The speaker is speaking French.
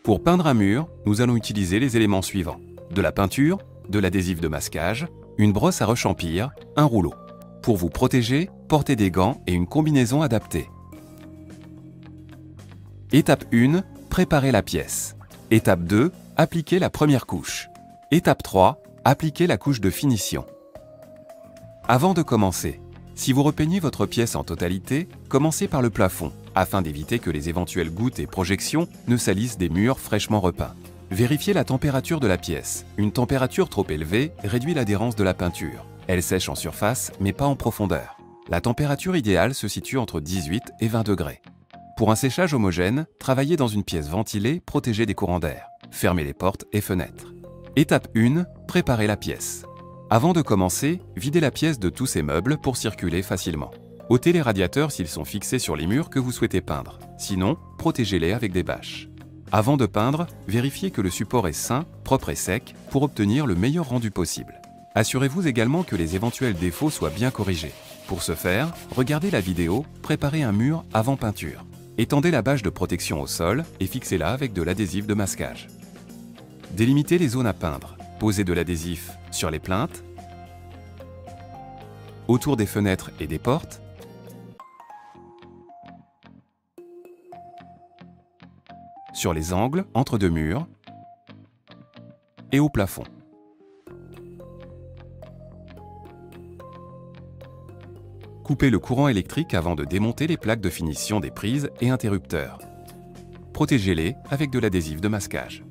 Pour peindre un mur, nous allons utiliser les éléments suivants. De la peinture, de l'adhésif de masquage, une brosse à rechampir, un rouleau. Pour vous protéger, portez des gants et une combinaison adaptée. Étape 1, préparez la pièce. Étape 2, appliquez la première couche. Étape 3, appliquez la couche de finition. Avant de commencer, si vous repeignez votre pièce en totalité, commencez par le plafond, afin d'éviter que les éventuelles gouttes et projections ne salissent des murs fraîchement repeints. Vérifiez la température de la pièce. Une température trop élevée réduit l'adhérence de la peinture. Elle sèche en surface, mais pas en profondeur. La température idéale se situe entre 18 et 20 degrés. Pour un séchage homogène, travaillez dans une pièce ventilée protégée des courants d'air. Fermez les portes et fenêtres. Étape 1, préparez la pièce. Avant de commencer, videz la pièce de tous ses meubles pour circuler facilement. Ôtez les radiateurs s'ils sont fixés sur les murs que vous souhaitez peindre. Sinon, protégez-les avec des bâches. Avant de peindre, vérifiez que le support est sain, propre et sec pour obtenir le meilleur rendu possible. Assurez-vous également que les éventuels défauts soient bien corrigés. Pour ce faire, regardez la vidéo « Préparer un mur avant peinture ». Étendez la bâche de protection au sol et fixez-la avec de l'adhésif de masquage. Délimitez les zones à peindre. Posez de l'adhésif sur les plinthes, autour des fenêtres et des portes, sur les angles entre deux murs et au plafond. Coupez le courant électrique avant de démonter les plaques de finition des prises et interrupteurs. Protégez-les avec de l'adhésif de masquage.